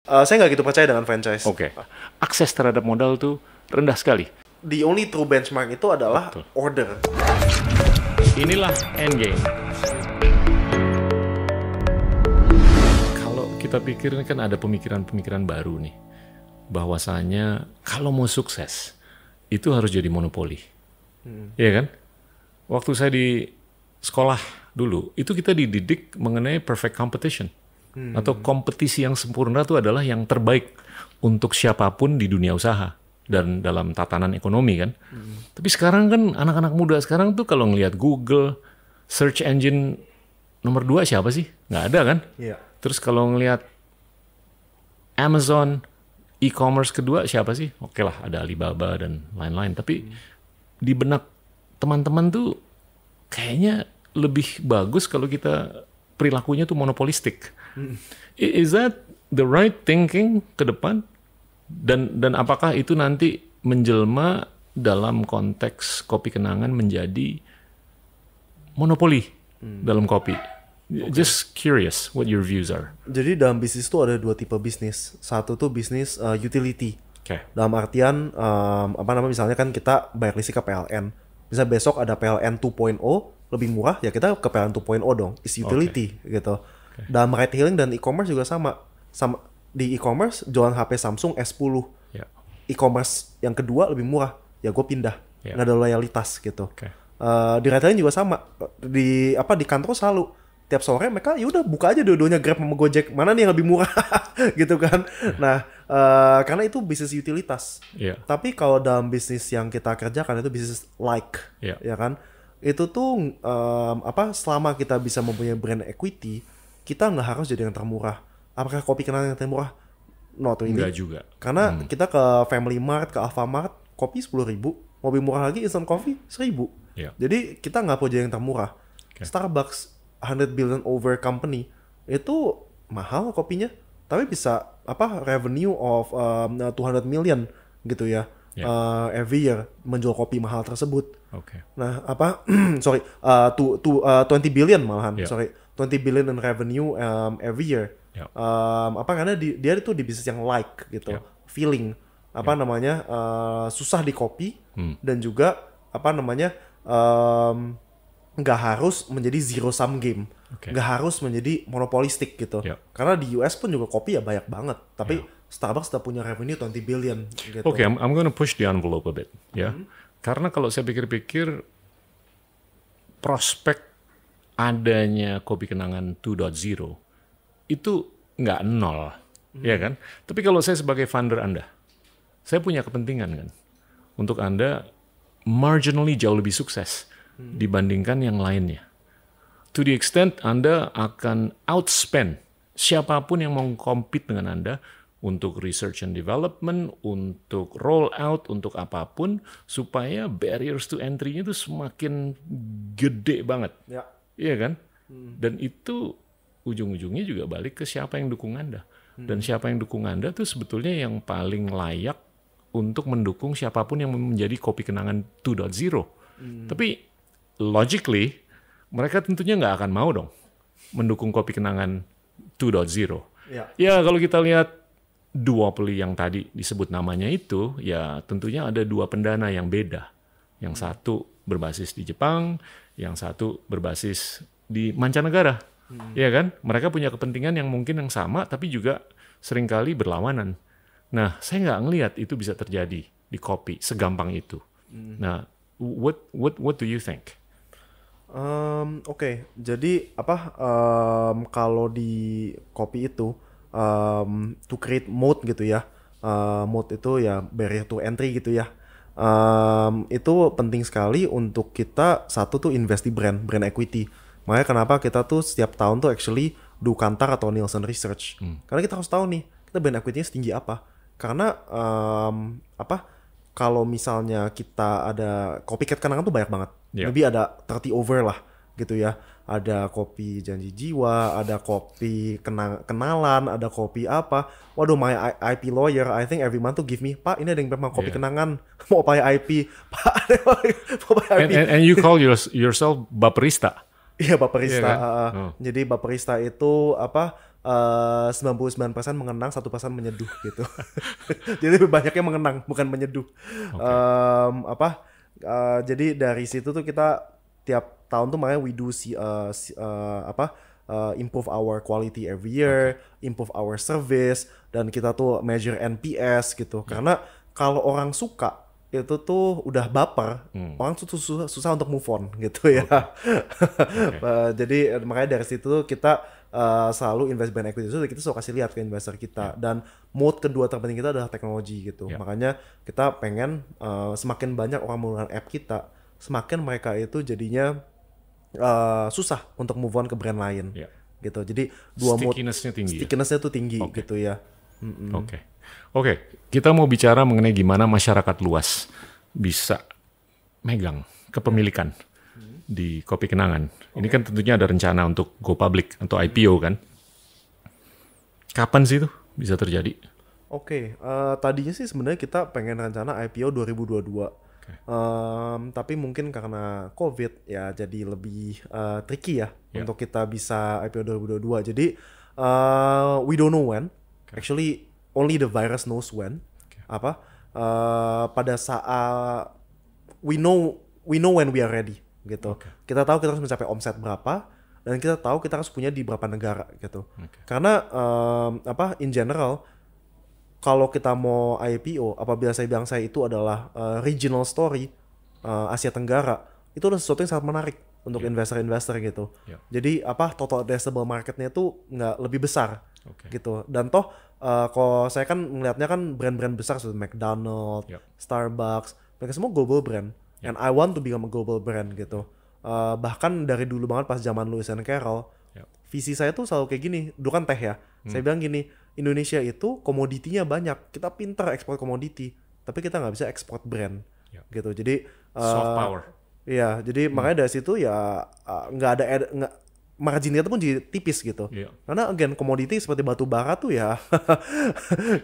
Saya nggak gitu percaya dengan franchise. Oke. Akses terhadap modal tuh rendah sekali. The only true benchmark itu adalah Betul. order. Inilah endgame. Kalau kita pikir ini kan ada pemikiran-pemikiran baru nih. Bahwasanya kalau mau sukses, itu harus jadi monopoli. Iya kan? Waktu saya di sekolah dulu, itu kita dididik mengenai perfect competition. Atau kompetisi yang sempurna itu adalah yang terbaik untuk siapapun di dunia usaha dan dalam tatanan ekonomi kan. Tapi sekarang kan anak-anak muda sekarang tuh kalau ngelihat Google, search engine nomor 2 siapa sih? Nggak ada kan? Iya. Terus kalau ngelihat Amazon, e-commerce kedua siapa sih? Oke lah, ada Alibaba dan lain-lain. Tapi di benak teman-teman tuh kayaknya lebih bagus kalau kita perilakunya tuh monopolistik. Is that the right thinking ke depan? Dan apakah itu nanti menjelma dalam konteks kopi kenangan menjadi monopoli dalam kopi? Just curious what your views are. Jadi dalam bisnis itu ada 2 tipe bisnis. Satu tuh bisnis utility. Okay. Dalam artian misalnya kan kita bayar listrik ke PLN. Bisa besok ada PLN 2.0 lebih murah, ya kita ke PLN 2.0 dong. Is utility gitu. Dalam retailing dan e-commerce juga sama. Di e-commerce jualan HP Samsung S10. Yeah. E-commerce yang kedua lebih murah, ya gue pindah. Yeah. Nggak ada loyalitas gitu. Okay. Di retailing juga sama. Di kantor selalu tiap sore mereka ya udah buka aja dua-duanya Grab sama Gojek, mana nih yang lebih murah gitu kan. Nah, karena itu bisnis utilitas. Tapi kalau dalam bisnis yang kita kerjakan itu bisnis ya kan, itu tuh selama kita bisa mempunyai brand equity, kita nggak harus jadi yang termurah. Apakah kopi kenangan yang termurah? Not really. Enggak juga. Karena kita ke Family Mart, ke Alfamart, kopi 10.000, mau lebih murah lagi instant coffee 1.000. Jadi kita nggak perlu jadi yang termurah. Starbucks 100 billion over company itu mahal kopinya, tapi bisa revenue of 200 million gitu ya. Every year menjual kopi mahal tersebut. Nah, 20 billion malahan. 20 billion in revenue every year. Karena dia itu di bisnis yang gitu. Feeling susah di kopi dan juga nggak harus menjadi zero sum game. Nggak harus menjadi monopolistik gitu. Karena di US pun juga kopi ya banyak banget. Tapi Starbucks udah punya revenue 20 billion gitu. I'm gonna push the envelope a bit. Karena kalau saya pikir-pikir prospek adanya kopi kenangan 2.0 itu nggak nol, ya kan? Tapi kalau saya sebagai founder Anda, saya punya kepentingan kan untuk Anda marginally jauh lebih sukses dibandingkan yang lainnya. To the extent Anda akan outspend siapapun yang mau compete dengan Anda untuk research and development, untuk roll out, untuk apapun, supaya barriers to entry-nya itu semakin gede banget. Iya kan? Dan itu ujung-ujungnya juga balik ke siapa yang dukung Anda. Dan siapa yang dukung Anda itu sebetulnya yang paling layak untuk mendukung siapapun yang menjadi kopi kenangan 2.0. Tapi logically, mereka tentunya nggak akan mau dong mendukung kopi kenangan 2.0. Ya kalau kita lihat duopoly yang tadi disebut namanya itu, ya tentunya ada 2 pendana yang beda. Yang satu berbasis di Jepang, yang satu berbasis di mancanegara. Ya kan? Mereka punya kepentingan yang mungkin yang sama, tapi juga seringkali berlawanan. Nah, saya nggak ngelihat itu bisa terjadi di kopi segampang itu. Nah, what do you think? Jadi kalau di kopi itu to create moat gitu ya, moat itu ya barrier to entry gitu ya, itu penting sekali untuk kita satu tuh invest di brand equity. Makanya kenapa kita tuh setiap tahun tuh actually do Kantar atau Nielsen Research, karena kita harus tahu nih kita brand equity-nya setinggi apa. Karena kalau misalnya kita ada copycat kenangan tuh banyak banget, lebih ada 30 over lah gitu ya. Ada kopi janji jiwa, ada kopi kenalan, ada kopi apa. Waduh, my IP lawyer, I think every month to give me, Pak, ini ada yang memang kopi kenangan, mau pakai IP, Pak, mau pakai IP. And you call yourself Baperista? Iya, Baperista. Yeah, kan? Jadi Baperista itu 99% mengenang, 1% menyeduh gitu. Jadi lebih banyaknya mengenang bukan menyeduh. Jadi dari situ tuh kita tiap tahun tuh makanya we do improve our quality every year, improve our service, dan kita tuh measure NPS gitu. Karena kalau orang suka itu tuh udah baper, orang tuh susah untuk move on gitu ya. Jadi makanya dari situ tuh kita selalu invest brand equity itu kita selalu kasih lihat ke investor kita. Dan mode kedua terpenting kita adalah teknologi gitu. Makanya kita pengen semakin banyak orang menggunakan app kita, semakin mereka itu jadinya susah untuk move on ke brand lain gitu. Jadi dua stickiness-nya tuh tinggi gitu ya. Oke, kita mau bicara mengenai gimana masyarakat luas bisa megang kepemilikan di Kopi Kenangan. Ini kan tentunya ada rencana untuk go public atau IPO kan? Kapan sih itu bisa terjadi? Tadinya sih sebenarnya kita pengen rencana IPO 2022. Tapi mungkin karena COVID ya jadi lebih tricky ya untuk kita bisa IPO 2022. Jadi we don't know when. Actually only the virus knows when. Pada saat we know when we are ready gitu. Kita tahu kita harus mencapai omset berapa dan kita tahu kita harus punya di berapa negara gitu. Karena in general kalau kita mau IPO, apabila saya bilang saya itu adalah regional story Asia Tenggara, itu adalah sesuatu yang sangat menarik untuk investor-investor gitu. Jadi total addressable marketnya itu nggak lebih besar gitu. Dan toh kalau saya kan melihatnya kan brand-brand besar seperti McDonald's, Starbucks, mereka semua global brand. And I want to become a global brand gitu. Bahkan dari dulu banget pas zaman Lewis and Carroll, visi saya tuh selalu kayak gini. Dulu kan teh ya. Saya bilang gini, Indonesia itu komoditinya banyak. Kita pintar ekspor komoditi, tapi kita nggak bisa ekspor brand gitu. Jadi soft power. Iya, jadi makanya dari situ ya nggak ada marginnya itu pun jadi tipis gitu. Karena again komoditi seperti batu bara tuh ya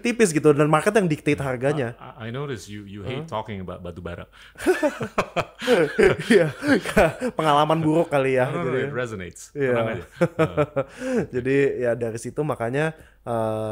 tipis gitu dan market yang dictate harganya. I notice you hate talking about batu bara. Iya, pengalaman buruk kali ya. No, it resonates. Jadi ya dari situ makanya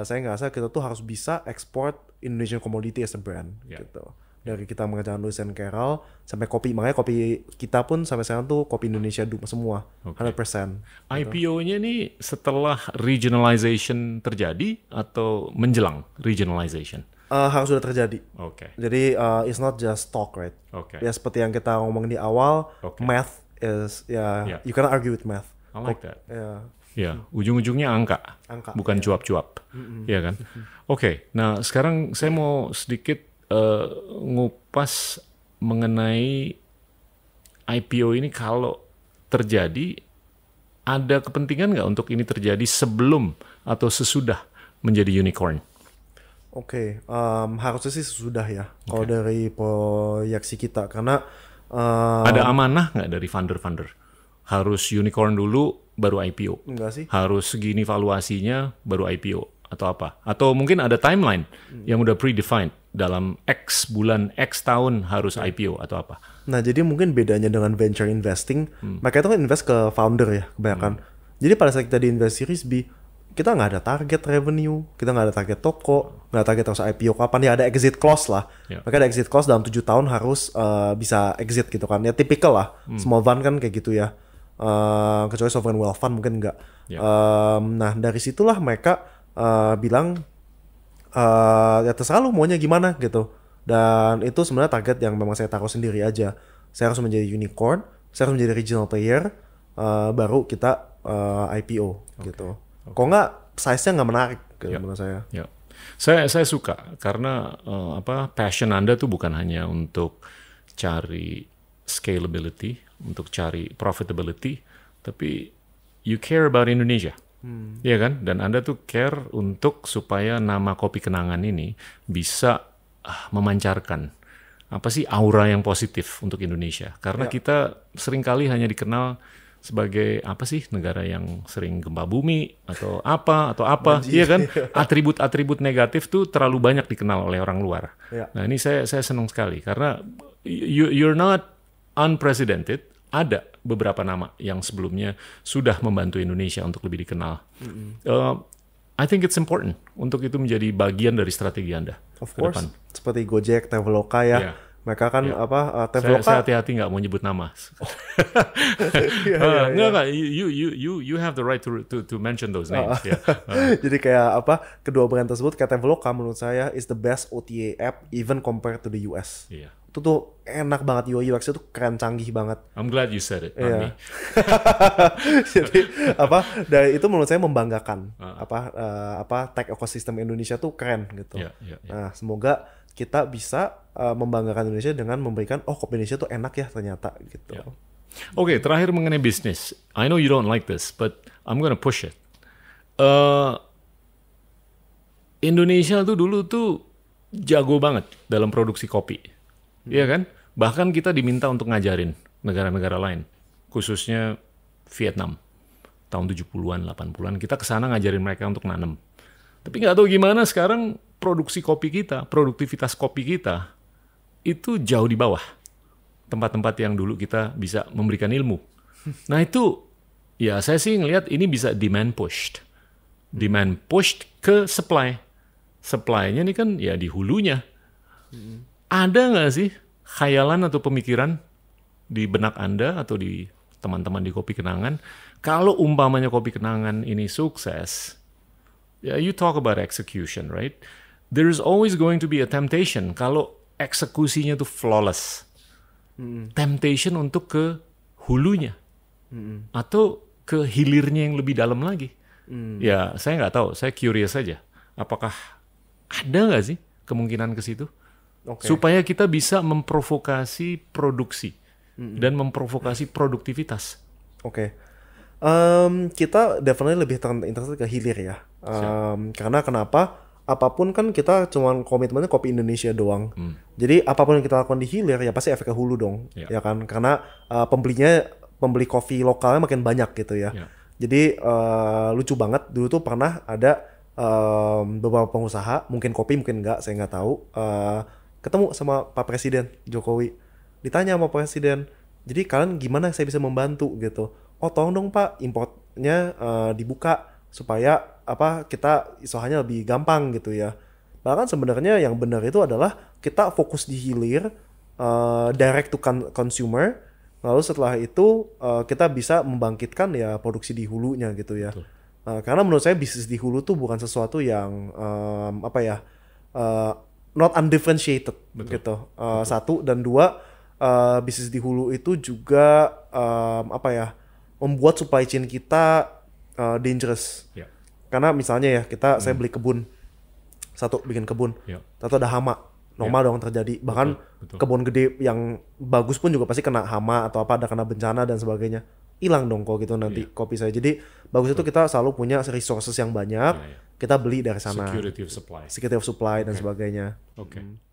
saya ngerasa kita tuh harus bisa export Indonesian commodity as a brand gitu. Dari kita mengerjakan Lewis and Carroll sampai kopi, makanya kopi kita pun sampai sekarang tuh kopi Indonesia semua 100%. IPO-nya nih setelah regionalization terjadi atau menjelang regionalization? Harus sudah terjadi. Jadi it's not just talk, right? Ya seperti yang kita ngomong di awal, math is you cannot argue with math. I like that. Ya, ujung-ujungnya angka bukan cuap-cuap, ya kan? Nah sekarang saya mau sedikit ngupas mengenai IPO ini. Kalau terjadi, ada kepentingan nggak untuk ini terjadi sebelum atau sesudah menjadi unicorn? Harusnya sih sesudah ya. Kalau dari proyeksi kita, karena ada amanah nggak dari funder-funder? Harus unicorn dulu baru IPO? Enggak sih. Harus segini valuasinya baru IPO? Atau apa? Atau mungkin ada timeline yang udah predefined dalam X bulan, X tahun harus IPO atau apa? Nah, jadi mungkin bedanya dengan venture investing, mereka itu kan invest ke founder ya kebanyakan. Jadi pada saat kita di invest series B, kita nggak ada target revenue, kita nggak ada target toko, nggak ada target harus IPO kapan. Ya ada exit clause lah. Mereka ada exit clause dalam 7 tahun harus bisa exit gitu kan. Ya tipikal lah. Small fund kan kayak gitu ya. Kecuali sovereign wealth fund mungkin nggak. Nah, dari situlah mereka bilang ya terserah lu maunya gimana gitu. Dan itu sebenarnya target yang memang saya taruh sendiri aja. Saya harus menjadi unicorn, saya harus menjadi regional player, baru kita IPO gitu. Kok nggak size-nya nggak menarik gitu menurut saya. Saya suka karena passion Anda tuh bukan hanya untuk cari scalability, untuk cari profitability, tapi you care about Indonesia. Iya kan? Dan Anda tuh care untuk supaya nama Kopi Kenangan ini bisa memancarkan apa sih aura yang positif untuk Indonesia. Karena kita seringkali hanya dikenal sebagai apa sih negara yang sering gempa bumi atau apa. Iya kan? Atribut-atribut negatif tuh terlalu banyak dikenal oleh orang luar. Nah, ini saya senang sekali karena you're not unprecedented. Ada beberapa nama yang sebelumnya sudah membantu Indonesia untuk lebih dikenal. I think it's important untuk itu menjadi bagian dari strategi Anda. Of course, seperti Gojek, Traveloka ya. Yeah. Mereka kan Traveloka. Saya hati-hati nggak mau nyebut nama. Nggak. You have the right to mention those names. Jadi kayak kedua brand tersebut kayak Traveloka menurut saya is the best OTA app even compared to the US. Yeah. Itu tuh enak banget, UI UX itu keren, canggih banget. I'm glad you said it, not me. Jadi dari itu menurut saya membanggakan. Tech ekosistem Indonesia tuh keren gitu. Nah, semoga kita bisa membanggakan Indonesia dengan memberikan kopi Indonesia tuh enak ya ternyata gitu. Oke, terakhir mengenai bisnis. I know you don't like this, but I'm gonna push it. Indonesia tuh dulu tuh jago banget dalam produksi kopi. Iya kan? Bahkan kita diminta untuk ngajarin negara-negara lain, khususnya Vietnam. Tahun 70-an, 80-an, kita kesana ngajarin mereka untuk nanam. Tapi nggak tahu gimana sekarang produksi kopi kita, produktivitas kopi kita, itu jauh di bawah tempat-tempat yang dulu kita bisa memberikan ilmu. Nah itu, ya saya sih ngelihat ini bisa demand pushed. Demand pushed ke supply. Supply-nya ini kan ya di hulunya. Ada nggak sih khayalan atau pemikiran di benak Anda atau di teman-teman di Kopi Kenangan, kalau umpamanya Kopi Kenangan ini sukses, ya you talk about execution, right? There is always going to be a temptation kalau eksekusinya tuh flawless. Temptation untuk ke hulunya. Atau ke hilirnya yang lebih dalam lagi. Ya saya nggak tahu, saya curious saja. Apakah ada nggak sih kemungkinan ke situ? Supaya kita bisa memprovokasi produksi dan memprovokasi produktivitas. Kita definitely lebih interested ke hilir ya. Karena kenapa? Apapun kan kita cuma komitmennya kopi Indonesia doang. Jadi apapun yang kita lakukan di hilir ya pasti efek ke hulu dong, ya kan? Karena pembeli kopi lokalnya makin banyak gitu ya. Jadi lucu banget dulu tuh pernah ada beberapa pengusaha, mungkin kopi mungkin enggak, saya nggak tahu. Ketemu sama Pak Presiden Jokowi, ditanya sama Presiden, jadi kalian gimana saya bisa membantu gitu? Tolong dong Pak, importnya dibuka supaya kita usahanya lebih gampang gitu ya. Bahkan sebenarnya yang benar itu adalah kita fokus di hilir, direct to consumer, lalu setelah itu kita bisa membangkitkan ya produksi di hulunya gitu ya. Karena menurut saya bisnis di hulu tuh bukan sesuatu yang not undifferentiated. Gitu. Satu dan dua, bisnis di hulu itu juga membuat supply chain kita dangerous. Karena misalnya ya saya beli kebun, bikin kebun, atau ada hama, normal dong terjadi. Bahkan kebun gede yang bagus pun juga pasti kena hama atau ada kena bencana dan sebagainya. Hilang dong kok gitu nanti kopi saya. Jadi bagus itu kita selalu punya resources yang banyak, kita beli dari sana. Security of supply dan sebagainya.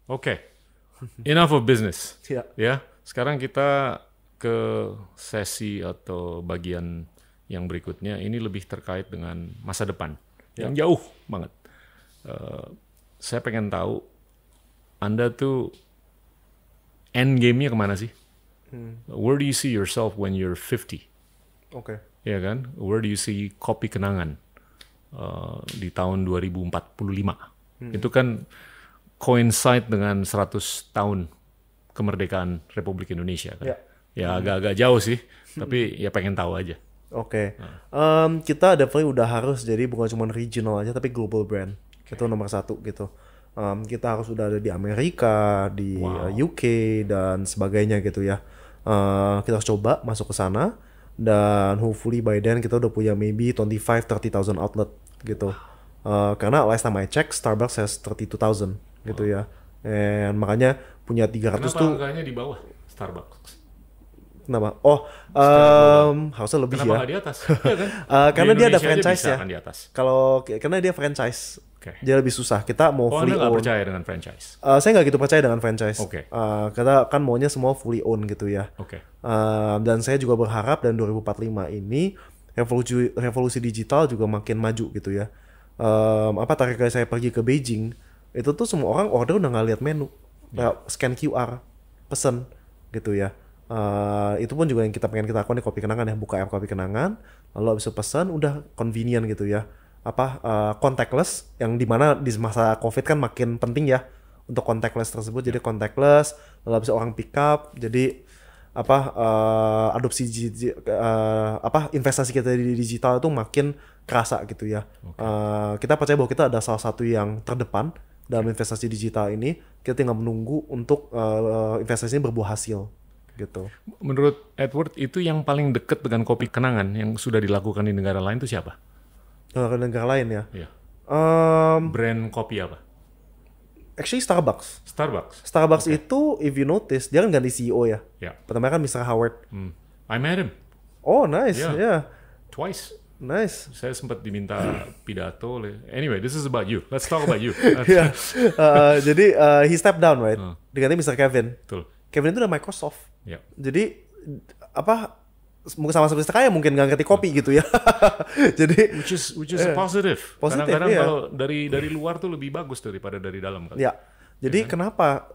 Oke. Enough of business. Ya. Sekarang kita ke sesi atau bagian yang berikutnya. Ini lebih terkait dengan masa depan yang jauh banget. Saya pengen tahu Anda tuh end game-nya kemana sih? Where do you see yourself when you're 50? Ya kan? Where do you see Kopi Kenangan di tahun 2045? Itu kan coincide dengan 100 tahun kemerdekaan Republik Indonesia kan? Ya agak-agak jauh sih, tapi ya pengen tahu aja. Kita definitely udah harus jadi bukan cuma regional aja, tapi global brand. Itu nomor satu gitu. Kita harus udah ada di Amerika, di UK dan sebagainya gitu ya. Kita harus coba masuk ke sana. Dan hopefully by then kita udah punya maybe 25-30,000 outlet gitu. Karena last time I check Starbucks has 32,000 gitu ya. And makanya punya 300 Kenapa tuh. Kenapa angkanya di bawah Starbucks? Kenapa? Harusnya lebih. Kenapa nggak di atas? Karena dia ada franchise ya. Kan di atas. Karena dia franchise. Dia lebih susah. Kita mau fully Anda nggak own. percaya dengan franchise? Saya nggak gitu percaya dengan franchise. Kita kan maunya semua fully own gitu ya. Dan saya juga berharap dan 2045 ini revolusi digital juga makin maju gitu ya. Terakhir kali saya pergi ke Beijing, itu tuh semua orang order udah nggak lihat menu, scan QR, pesen gitu ya. Itu pun juga yang kita pengen kita lakukan di Kopi Kenangan ya, buka app Kopi Kenangan, lalu abis itu pesan udah convenient gitu ya. Contactless, yang dimana di masa COVID kan makin penting ya untuk contactless tersebut. Jadi contactless, lalu abis itu orang pick up, jadi investasi kita di digital itu makin kerasa gitu ya. Kita percaya bahwa kita ada salah satu yang terdepan dalam investasi digital ini. Kita tinggal menunggu untuk investasinya berbuah hasil gitu. Menurut Edward, itu yang paling dekat dengan Kopi Kenangan yang sudah dilakukan di negara lain itu siapa? Negara lain ya? Iya. Brand kopi apa? Actually Starbucks. Starbucks okay. Itu if you notice dia kan ganti CEO ya. Yeah. Pertama kan Mr. Howard. I met him. Oh nice, yeah. Twice. Nice. Saya sempat diminta pidato. Anyway, this is about you. Let's talk about you. Yeah. Jadi he stepped down, right? Diganti Mr. Kevin. Betul. Kevin itu udah Microsoft. Yeah. Jadi mungkin sama seperti saya mungkin nggak ngerti kopi gitu ya. Jadi which is positive. Kadang-kadang kalau dari luar tuh lebih bagus daripada dari dalam kan. Ya. Jadi kenapa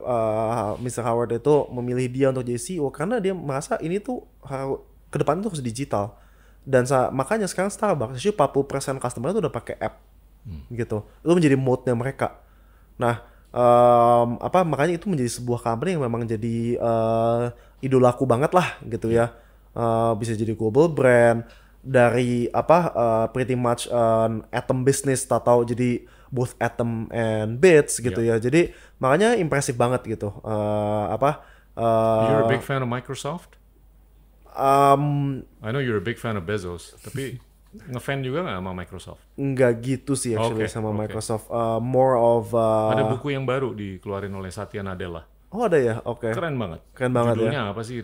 Mr. Howard itu memilih dia untuk jadi CEO? Karena dia merasa ini tuh ke depan tuh harus digital. Dan makanya sekarang Starbucks 40% customer itu udah pakai app. Gitu. Itu menjadi mode-nya mereka. Nah, makanya itu menjadi sebuah company yang memang jadi idolaku banget lah gitu ya. Bisa jadi global brand dari pretty much Atom business atau jadi both Atom and Bits gitu ya. Jadi makanya impresif banget gitu. You're a big fan of Microsoft? I know you're a big fan of Bezos, tapi ngefan juga nggak sama Microsoft? Nggak gitu sih actually sama Microsoft. More of ada buku yang baru dikeluarin oleh Satya Nadella. Oh ada ya, oke. Keren banget. Judulnya apa sih?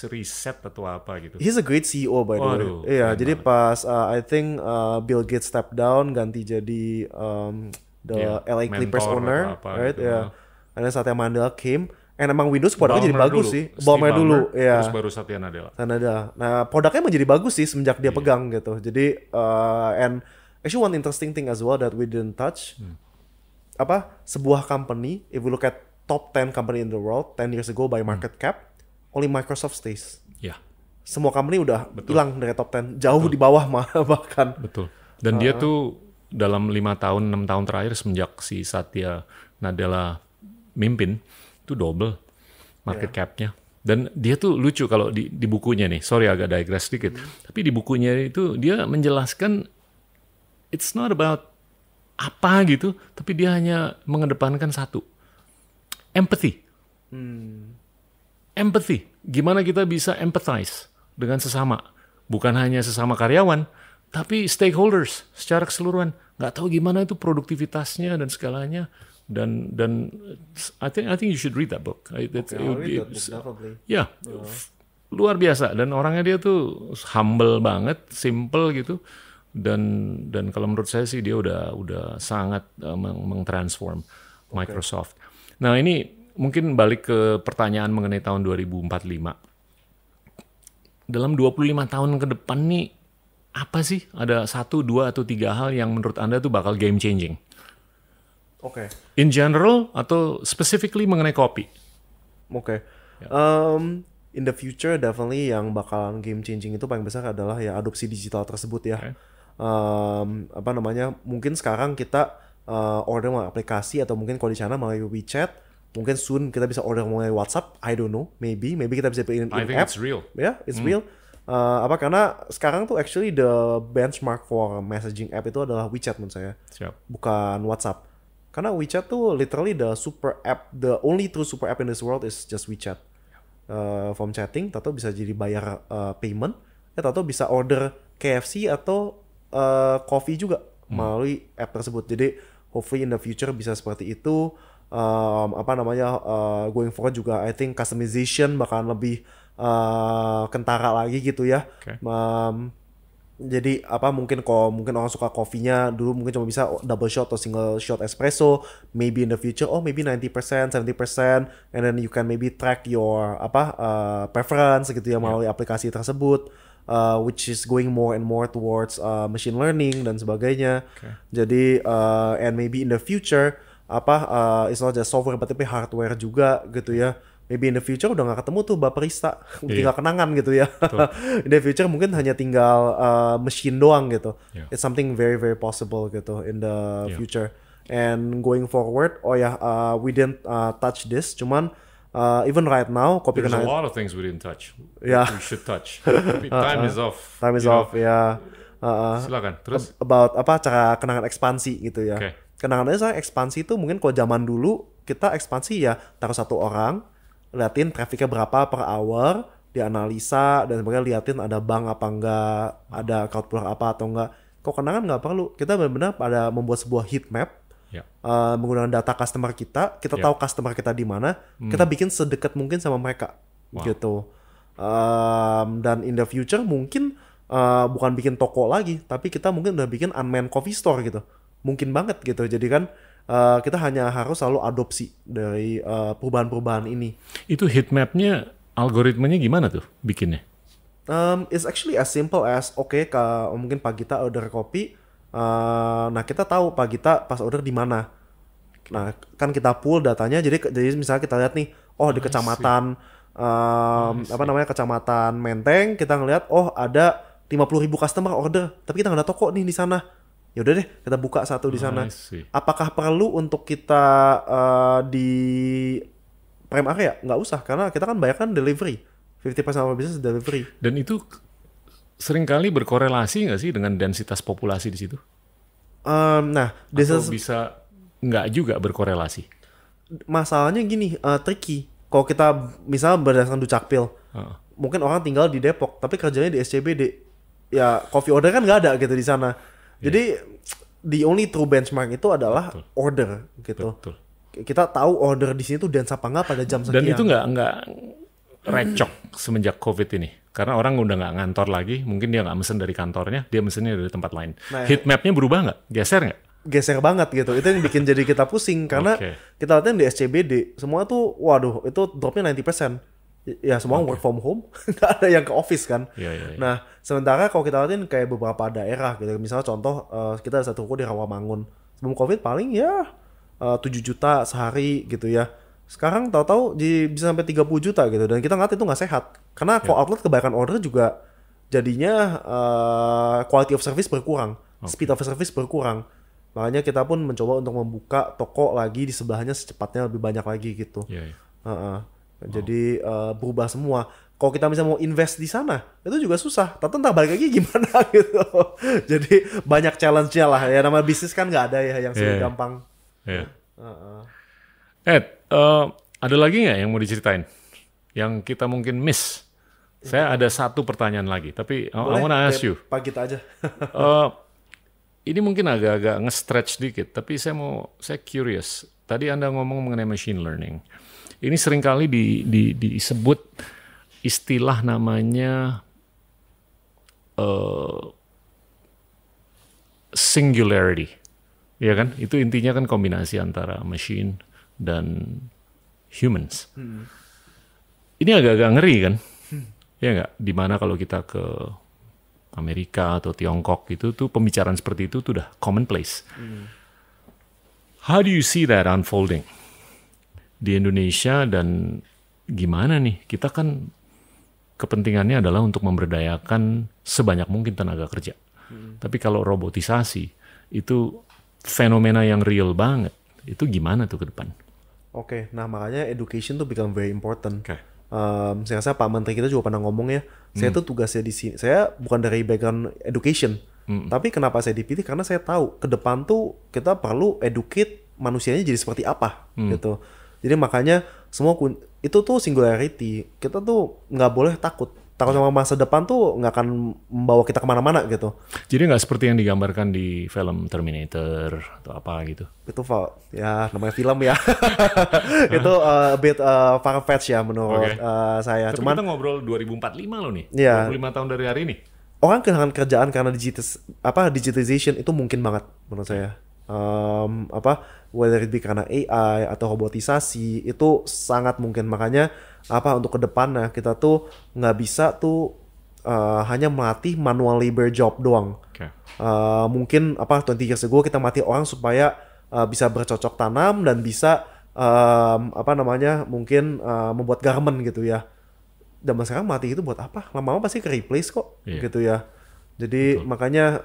Reset atau apa gitu. He's a great CEO by the way. Iya, jadi pas I think Bill Gates step down ganti jadi the LA Clippers owner, right? Gitu. Yeah. And then Satya Nadella came. And emang Windows produknya jadi bagus sih. Ballmer dulu, ya. Terus baru Satya Nadella. Nah, produknya emang jadi bagus sih semenjak dia pegang gitu. Jadi, and actually one interesting thing as well that we didn't touch, sebuah company, if we look at top 10 company in the world 10 years ago by market cap, only Microsoft stays. Ya. Semua company udah hilang dari top 10, jauh di bawah bahkan. Betul. Dan dia tuh dalam 5 tahun, 6 tahun terakhir semenjak si Satya Nadella mimpin, itu double market cap-nya. Dan dia tuh lucu kalau di bukunya nih, sorry agak digress sedikit, tapi di bukunya itu dia menjelaskan it's not about apa gitu, tapi dia hanya mengedepankan satu, empathy. Empathy, gimana kita bisa empathize dengan sesama, bukan hanya sesama karyawan, tapi stakeholders secara keseluruhan. Nggak tahu gimana itu produktivitasnya dan segalanya. Dan I think you should read that book. I'll read that book definitely. Ya, luar biasa. Dan orangnya dia tuh humble banget, simple gitu. Dan kalau menurut saya sih dia udah sangat mengtransform Microsoft. Nah ini mungkin balik ke pertanyaan mengenai tahun 2045. Dalam 25 tahun ke depan nih apa sih? Ada 1, 2 atau 3 hal yang menurut Anda tuh bakal game changing? Oke. In general atau specifically mengenai kopi? Oke. In the future definitely yang bakalan game changing itu paling besar adalah ya adopsi digital tersebut ya. Mungkin sekarang kita order melalui aplikasi atau mungkin kalau di sana melalui WeChat. Mungkin soon kita bisa order melalui WhatsApp. I don't know. Maybe kita bisa in I think app. it's real. Yeah, it's real. Karena sekarang tuh actually the benchmark for messaging app itu adalah WeChat menurut saya. Siap. Bukan WhatsApp. Karena WeChat tuh literally the super app, the only true super app in this world is just WeChat. From chatting, atau bisa jadi bayar payment, atau bisa order KFC atau coffee juga melalui app tersebut. Jadi hopefully in the future bisa seperti itu. Going forward juga I think customization bakalan lebih kentara lagi gitu ya. Okay. Jadi mungkin orang suka kopinya dulu mungkin cuma bisa double shot atau single shot espresso, maybe in the future maybe 90%, 70%, and then you can maybe track your preference gitu ya melalui aplikasi tersebut, which is going more and more towards machine learning dan sebagainya. Okay. Jadi and maybe in the future it's not just software tapi hardware juga gitu ya. maybe in the future udah nggak ketemu tuh baperista, tinggal kenangan gitu ya. In the future mungkin hanya tinggal mesin doang gitu. It's something very very possible gitu in the future. And going forward, we didn't touch this, cuman even right now, kopi kenangan. There's a lot of things we didn't touch. We should touch. Time is off. Time is off, ya. Silakan. Terus about cara kenangan ekspansi gitu ya. Kenangannya saya ekspansi itu mungkin kalau zaman dulu kita ekspansi ya taruh satu orang, liatin trafficnya berapa per hour, dianalisa dan sebagainya, liatin ada bank apa enggak, ada crowd puller apa atau enggak. Kalau kenangan nggak perlu, kita benar-benar pada membuat sebuah heat map. Menggunakan data customer kita tahu customer kita di mana, kita bikin sedekat mungkin sama mereka, gitu. Dan in the future mungkin bukan bikin toko lagi, tapi kita mungkin udah bikin unmanned coffee store gitu, mungkin banget gitu. Jadi kan kita hanya harus selalu adopsi dari perubahan-perubahan ini. Itu heat mapnya, algoritmanya gimana tuh bikinnya? It's actually as simple as mungkin Pak Gita order kopi. Nah kita tahu Pak Gita pas order di mana. Nah kan kita pull datanya. Jadi misalnya kita lihat nih, di kecamatan kecamatan Menteng, kita ngelihat ada 50.000 customer order, tapi kita nggak ada toko nih di sana. Ya udah deh, kita buka satu di sana. Apakah perlu untuk kita di prime area? Nggak usah, karena kita kan bayar kan delivery. 50% of our business delivery. Dan itu seringkali berkorelasi nggak sih dengan densitas populasi di situ? Atau bisa nggak juga berkorelasi? Masalahnya gini, tricky. Kalau kita misalnya berdasarkan Dukcapil, mungkin orang tinggal di Depok, tapi kerjanya di SCBD. Ya, coffee order kan nggak ada gitu di sana. Jadi, the only true benchmark itu adalah order gitu. Kita tahu order di sini tuh dense apa nggak pada jam sekian. Dan itu nggak recok semenjak COVID ini. Karena orang udah nggak ngantor lagi, mungkin dia nggak mesen dari kantornya, dia mesennya dari tempat lain. Heat mapnya berubah nggak? Geser nggak? Geser banget gitu. Itu yang bikin jadi kita pusing. Karena kita lihatnya di SCBD, semua tuh, waduh, itu dropnya 90%. Ya semua work from home, nggak ada yang ke office kan. Nah, sementara kalau kita lihatin kayak beberapa daerah gitu, misalnya contoh kita ada satu toko di Rawamangun. Sebelum COVID paling ya 7 juta sehari gitu ya. Sekarang tahu-tahu bisa sampai 30 juta gitu, dan kita ngeliat itu nggak sehat. Karena kalau outlet kebanyakan order juga jadinya quality of service berkurang, speed of service berkurang. Makanya kita pun mencoba untuk membuka toko lagi di sebelahnya secepatnya lebih banyak lagi gitu. Jadi berubah semua. Kalau kita misalnya mau invest di sana, itu juga susah. Tapi ntar balik lagi gimana gitu. Jadi banyak challenge-nya lah. Ya nama bisnis kan nggak ada ya yang gampang. Ed, ada lagi nggak yang mau diceritain? Yang kita mungkin miss? Saya ada satu pertanyaan lagi, tapi I wanna ask you. Pak Gita aja. Ini mungkin agak-agak nge-stretch dikit, tapi saya curious. Tadi Anda ngomong mengenai machine learning. Ini seringkali disebut istilah namanya singularity. Ya kan? Itu intinya kan kombinasi antara machine dan humans. Ini agak-agak ngeri kan? Ya nggak? Dimana kalau kita ke Amerika atau Tiongkok itu tuh pembicaraan seperti itu tuh udah commonplace. How do you see that unfolding di Indonesia, dan gimana nih? Kita kan kepentingannya adalah untuk memberdayakan sebanyak mungkin tenaga kerja. Tapi kalau robotisasi itu fenomena yang real banget, itu gimana tuh ke depan? Oke, nah makanya education tuh become very important. Saya rasa Pak Menteri kita juga pernah ngomong ya, saya tuh tugasnya di sini, saya bukan dari background education, tapi kenapa saya dipilih? Karena saya tahu ke depan tuh kita perlu educate manusianya jadi seperti apa gitu. Jadi makanya semua itu tuh singularity, kita tuh nggak boleh takut sama masa depan tuh nggak akan membawa kita kemana-mana gitu. Jadi nggak seperti yang digambarkan di film Terminator atau apa gitu? Itu ya namanya film ya. Itu a bit far-fetched ya menurut saya. Tapi kita ngobrol 2045 loh nih, 25 tahun dari hari ini. Orang kehilangan kerjaan karena digitization itu mungkin banget menurut saya. Whether it be karena AI atau robotisasi, itu sangat mungkin. Makanya untuk ke depannya kita tuh nggak bisa tuh hanya melatih manual labor job doang. Mungkin 20 years ago kita melatih orang supaya bisa bercocok tanam dan bisa apa namanya, mungkin membuat garment gitu ya. Zaman sekarang mati itu buat apa? Lama-lama pasti ke replace kok, gitu ya. Jadi makanya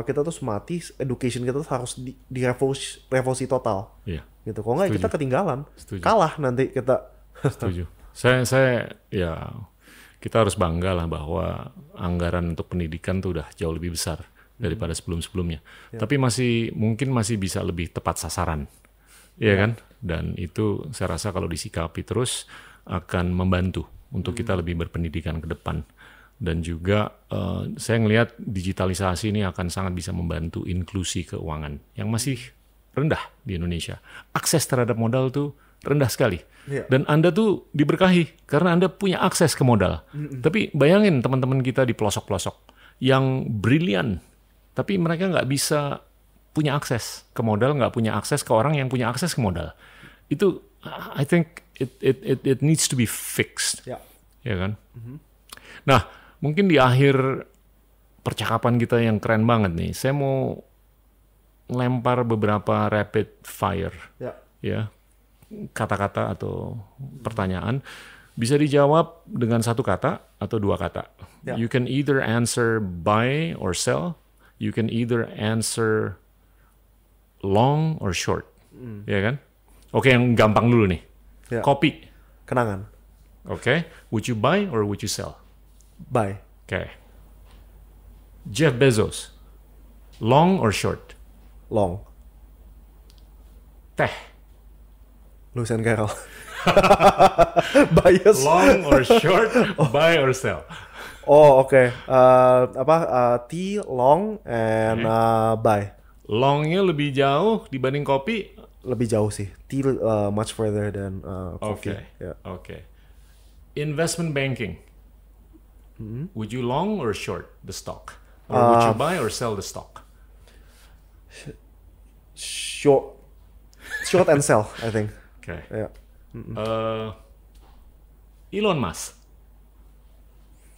kita tuh mati, education kita tuh harus di revolusi total, gitu. Kalau nggak kita ketinggalan, kalah nanti kita. Setuju. Saya ya, kita harus bangga lah bahwa anggaran untuk pendidikan tuh udah jauh lebih besar daripada sebelum-sebelumnya. Tapi mungkin masih bisa lebih tepat sasaran, ya kan? Dan itu saya rasa kalau disikapi terus akan membantu untuk kita lebih berpendidikan ke depan. Dan juga saya ngelihat digitalisasi ini akan sangat bisa membantu inklusi keuangan yang masih rendah di Indonesia. Akses terhadap modal tuh rendah sekali. Dan Anda tuh diberkahi karena Anda punya akses ke modal. Tapi bayangin teman-teman kita di pelosok-pelosok yang brilian, tapi mereka nggak bisa punya akses ke modal, nggak punya akses ke orang yang punya akses ke modal. Itu, I think it needs to be fixed. Ya kan? Nah, mungkin di akhir percakapan kita yang keren banget nih, saya mau lempar beberapa rapid fire, ya, kata-kata atau pertanyaan. Bisa dijawab dengan satu kata atau dua kata. You can either answer buy or sell. You can either answer long or short, ya kan? Oke, yang gampang dulu nih. Kopi. Kenangan. Oke, would you buy or would you sell? Buy. Okay. Jeff Bezos, long or short? Long. Teh. Lewis and Carroll. Bias. Long or short, buy or sell? Oh, oke. Tea, long, and buy. Longnya lebih jauh dibanding kopi? Lebih jauh sih. Tea much further than coffee. Okay. Investment banking. Would you long or short the stock? Or would you buy or sell the stock? Short and sell, I think. Okay. Elon Musk.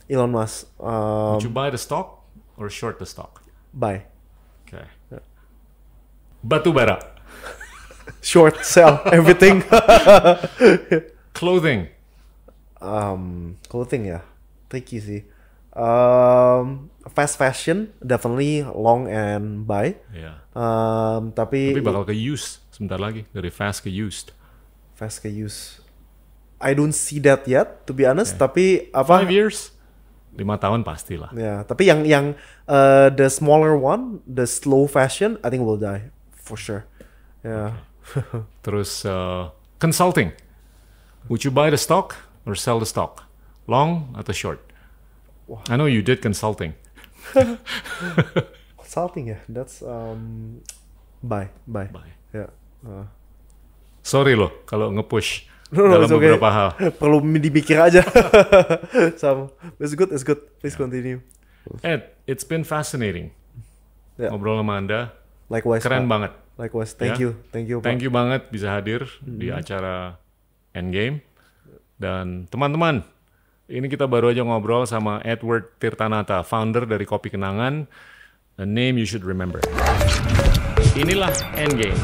Would you buy the stock or short the stock? Buy. Okay. Batu bara. Short, sell, everything. Clothing. Clothing ya, tricky sih. Fast fashion, definitely long and buy. Tapi bakal ke used sebentar lagi, dari fast ke used. I don't see that yet, to be honest. Tapi 5 years, 5 tahun pastilah. Ya, tapi yang the smaller one, the slow fashion, I think will die for sure. Ya. Terus consulting. Would you buy the stock or sell the stock? Long atau short? Wow. I know you did consulting. Consulting ya, that's buy. Ya. Sorry loh kalau nge-push dalam beberapa hal. Perlu dipikir aja. So, it's good. Please continue. Ed, it's been fascinating. Ngobrol sama Anda. Likewise. Keren banget. Likewise. Thank you. Pak. Thank you banget bisa hadir di acara Endgame. Dan teman-teman, ini kita baru aja ngobrol sama Edward Tirtanata, founder dari Kopi Kenangan. A name you should remember. Inilah Endgame.